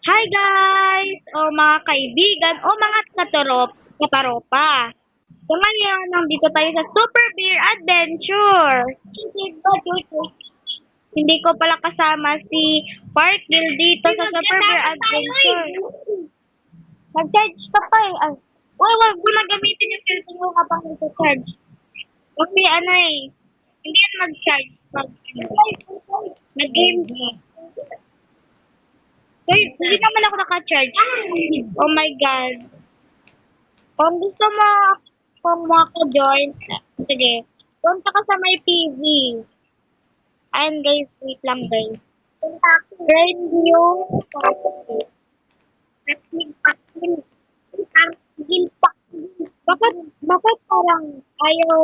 Hi guys! O mga kaibigan o mga kataropa. So ngayon, nandito tayo sa Super Beer Adventure. Hindi ko pala kasama si Parkville dito sa Super Beer Adventure. Nag-charge ka pa eh. Ay, wag mo na gamitin yung cellphone mo habang nag-charge. Kasi ano eh, hindi yan mag-charge. Nag-game ka. Hindi naman ako naka-charge. Oh my God. Kung gusto mo, kung maka-join, sige, punta ka sa may PV. Ayan guys, wait lang guys. Friend yung bakit parang ayaw,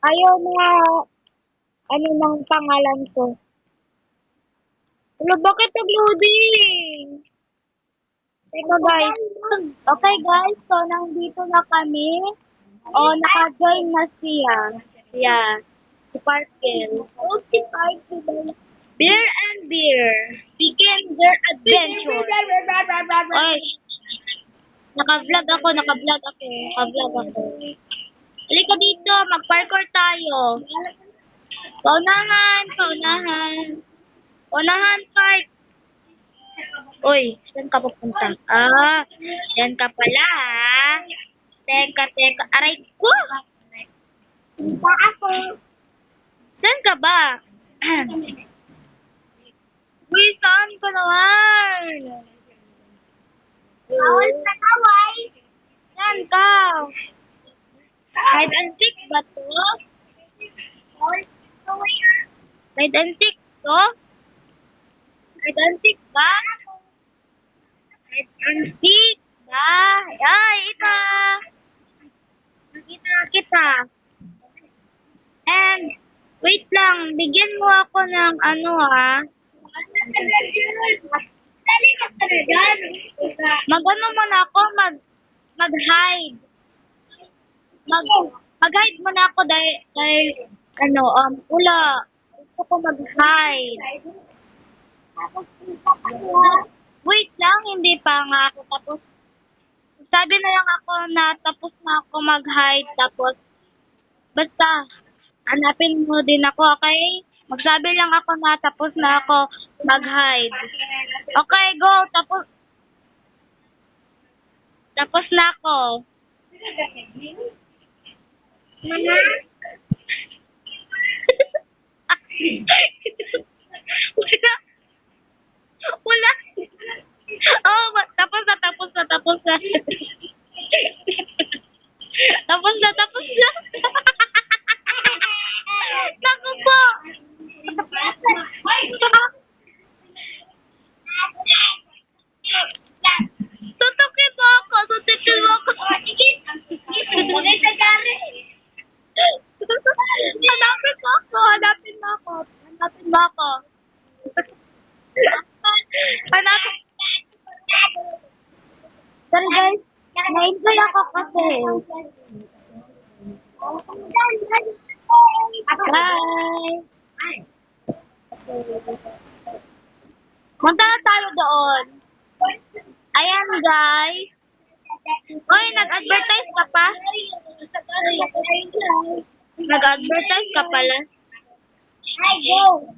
ayaw na, ng pangalan ko? Ano, bakit nag-loading? Teka guys. Okay guys, so nandito na kami. Oh, naka-join na siya. Yeah. Si Parkel. Oh, si Parkel. Beer and beer. Begin their adventure. Oy, naka-vlog ako. Halika dito, mag-parkour tayo. Paunahan. Paunahan, Park. Uy, saan ka pupunta? Yan ka pala, ha? Teka. Aray ko! Punta ako. Saan ka ba? Uy, saan ka naman? Bawal sa kaway. Saan ka? Hide and seek ba to? Bawal sa kaway. Hide and seek to? Hide and seek ba? Hide and seek ba? Ay, ito! Nakita kita. And, wait lang, bigyan mo ako ng ano Mag-ano muna ako, mag-hide. Mag-hide muna ako dahil wala. Gusto ko mag-hide. Wait lang, hindi pa nga ako tapos. Sabi na lang ako na tapos na ako mag-hide tapos basta hanapin mo din ako, okay? Magsabi lang ako na tapos na ako mag-hide. Okay, go. Tapos na ako. Mama? Wala. Wala. Oh, tapos na. Tapos na. Naku po. Tutukin mo ako. Hanapin mo ako. Hanapin. Sorry guys, na-enjoy ako kasi. Bye! Punta na tayo doon. Ayan guys. Hoy, nag-advertise ka pa? Nag-advertise ka pala? Go!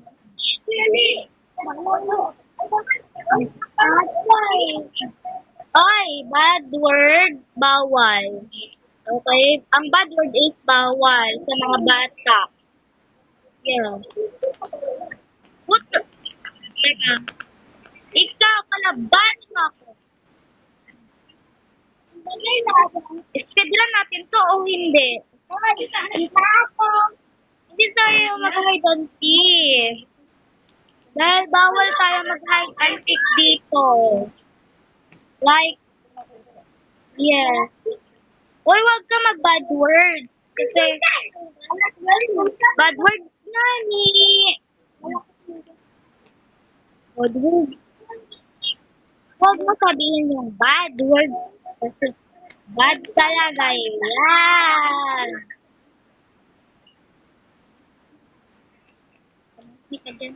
Oy, bad word, bawal. Okay? Ang bad word is bawal sa mga bata. Yeah. What the? Teka. Ikaw, kalaban mo ako. Speedrun natin to o hindi? Hindi tayo mag-hide and seek. Dahil bawal tayo mag-hide and seek dito. Like, yeah. Uy, wag ka mag-bad word. Kasi, bad word na ni. Bad word. Huwag mo sabihin yung bad word. Kasi, bad talaga yan. Hindi ka dyan.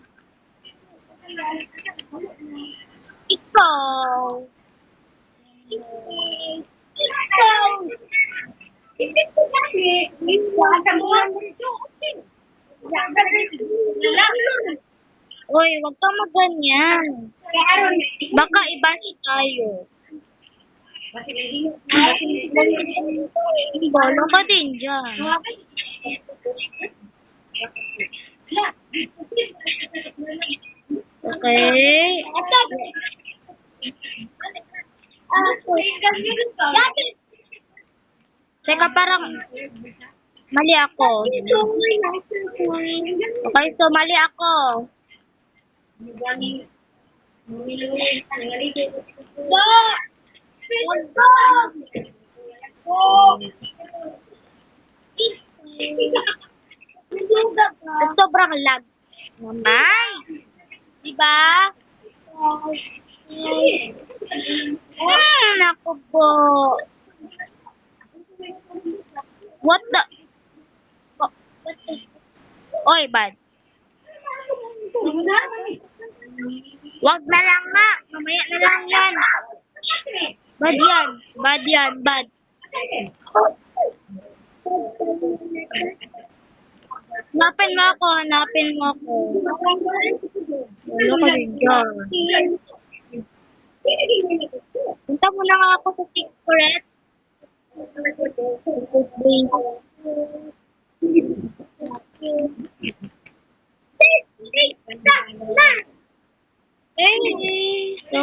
Uy, wag kang maganyan. Baka i-bash tayo. Bolo ka din dyan. Okay. Teka, parang mali ako. Okay, so mali ako. Sobrang lag naman. Diba? Naku po. What the? Oy, bad. Wag na lang nga. Mamaya na lang yan. Bad yan. Bad yan. Bad. Hanapin mo ako. Hanapin mo ako. Wala ka rin dyan. Punta mo na nga ako sa secret. Hey, so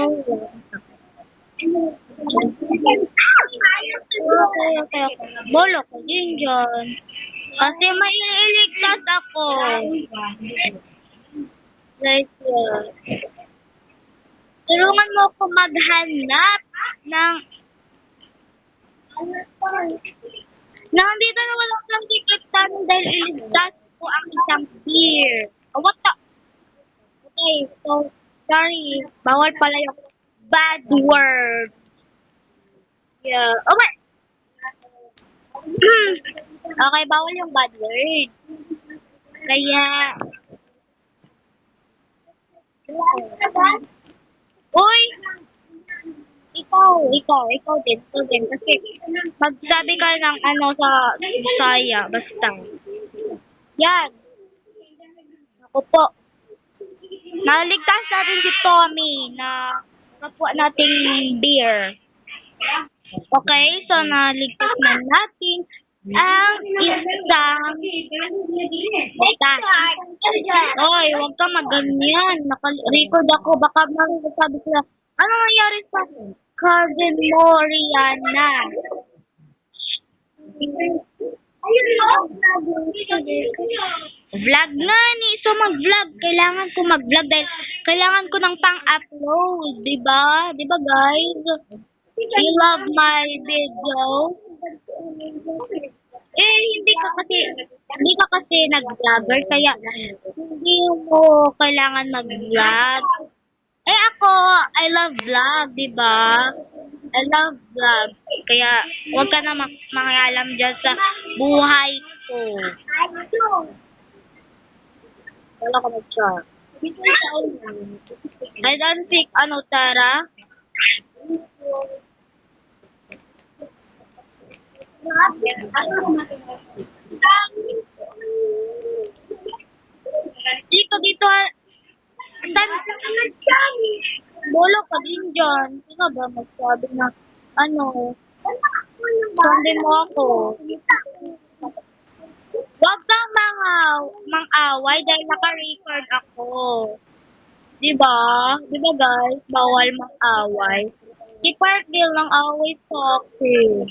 okay. Bolo ko din dyan. Kasi may iligtas ako. Like yan. Tulungan mo ako maghanap ng nandito na walang lang ticket namin dahil iligtas ko ang isang beer. Oh, what the? Okay, so, sorry. Bawal pala yung bad word. Yeah. Okay. Okay, bawal yung bad word. Kaya, uy! Ikaw din. Kasi, magsabi ka ng ano sa Bisaya, basta. Yan. Ako po. Naligtas natin si Tommy na kapwa nating beer. Okay, so naligtas na natin ang isang Oy, huwag ka maganyan. Naka-record ako. Baka sabi sila, ano nangyari sa cousin mo, Rihanna? Vlog nga ni. So mag-vlog. Kailangan ko mag-vlog dahil kailangan ko ng pang-upload. Diba? Diba guys? You love my video? Hindi ka kasi nag-vlogger kaya hindi mo kailangan mag-vlog. Eh ako, I love vlog, diba? I love vlog. Kaya huwag ka na mangalam dyan sa buhay ko. Wala ka mag-chat. I don't think, ano, Tara? Dito. Bolo ka din dyan. Sino ba magsabi na, ano, sundin mo ako. Huwag kang mang-away dahil naka-record ako. Diba? Diba guys? Bawal mang-away. Si Parkdale lang away sa akin.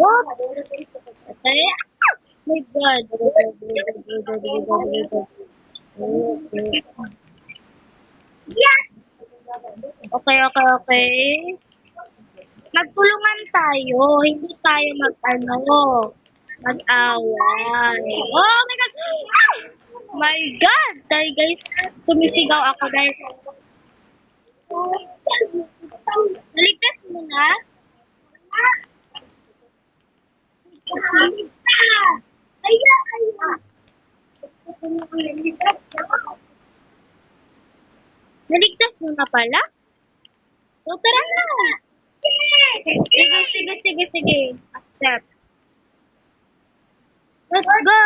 What? Okay. My God. Okay. Nagtulungan tayo. Hindi tayo mag-away. Oh my God! My God! Dahil guys, tumisigaw ako dahil naligtas mo na? Naligtas mo na pala? So, tara na! Sige. Accept. Let's go!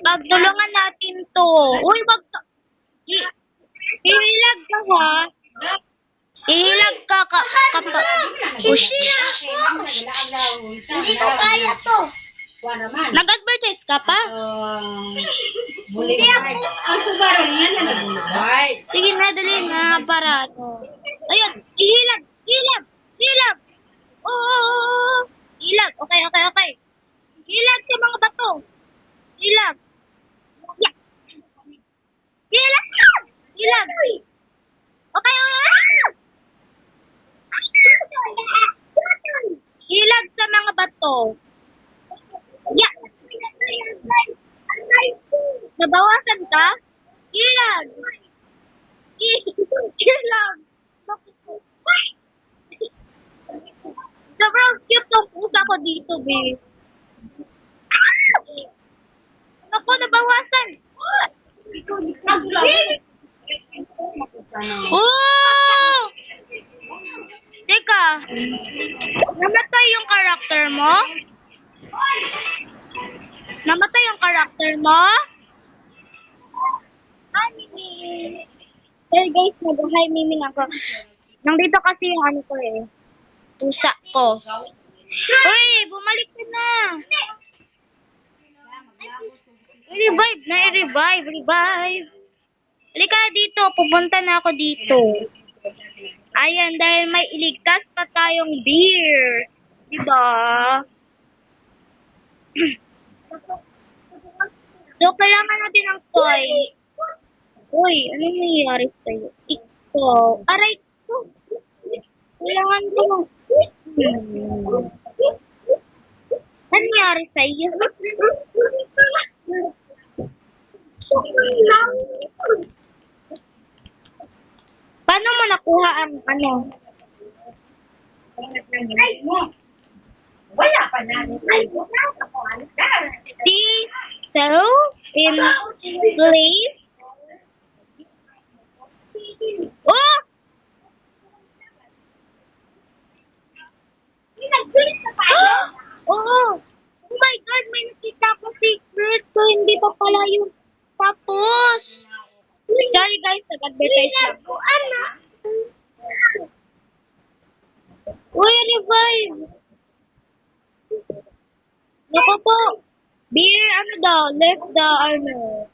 Pagtulungan natin to. Uy, wag to. Hihilag ka ha? Hihilag ka pa. Ush. Hindi ko kaya to. Nag-advertise ka pa? Hindi ako. Ang subaran yan na nag-bulay. Sige na, dali na para ano. Ayun, hihilag, hilag, hilag. Oo. Hilag, okay, okay, okay. Hilag sa mga bato. Hilag. Yeah. Hilag. Hilag. Okay. Hilag sa mga bato. Yeah. Nabawasan ka? Hilag. Hilag. Sobrang cute ng pusa ko dito, babe. Ako, nabawasan. Oh! Teka. Namatay yung karakter mo? Namatay yung karakter mo? Hi, Mimi. Hey guys, mag-hi Mimi ako. Nandito kasi yung ano ko eh. Pusa ko. Uy, bumalik ka na. I-revive na, revive. Halika dito, pupunta na ako dito. Ayan, dahil may iligtas pa tayong beer. Diba? So, kailangan natin ng toy. Uy, ano nangyayari sa'yo? Ito. Aray ko. Kailangan ko ng... Ano nangyari sa'yo? Paano mo nakuha ang ano? Wala pa na. Ay, wala pa ko. See? So, in place. Oh! Oo. Oh my God, may nakita ko secret. So, hindi pa pala yung tapos. Sorry guys, nag-advertise lang. Uy, revive. Naku po. Beer, ano daw? Left the, ano.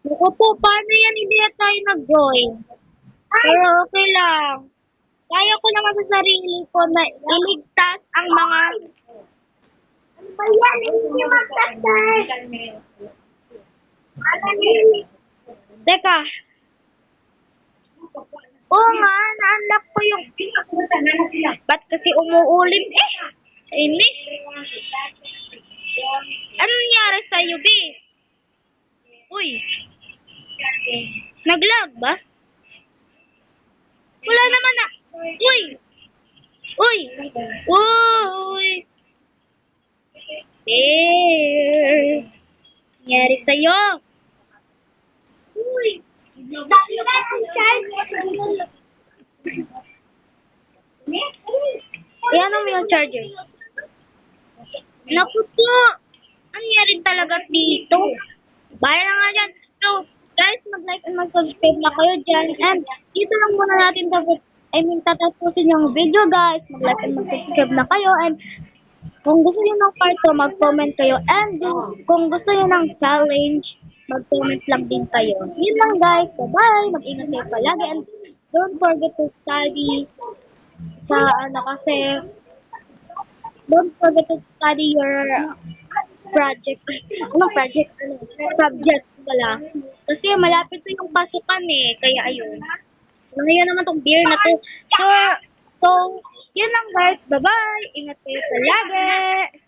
Naku po, paano yan? Hindi na tayo nag-join. Pero okay lang. Kaya ko naman sa sarili ko na iligtas ang mga... Ayan, hindi magtasay. Teka. Oo nga, na-unlock ko yung... Ba't kasi umuulit eh? Inis. Ano nangyari sa'yo, B? Uy. Nag-lag ba? Wala naman na. Uy. Uy. Uy. Eh. Nangyari sa'yo. Uy. Ayan mo yung charger. Naku po. Ang nangyari talaga dito. Bye na nga dyan. So, guys, mag-like and mag-subscribe na kayo dyan. And dito lang muna natin tatapusin yung video, guys. Mag-like and mag-subscribe na kayo. And kung gusto nyo ng part 2, mag-comment kayo. And kung gusto nyo ng challenge, mag-comment lang din kayo. Yun lang, guys. Bye-bye. Mag-ingat kayo palagi. And don't forget to study sa kasi don't forget to study your project. Anong project? Subject pala. Kasi malapit to yung pasukan eh. Kaya ayun. Ngayon naman tong beer na to. So, yun lang guys. Bye-bye. Ingat kayo palagi.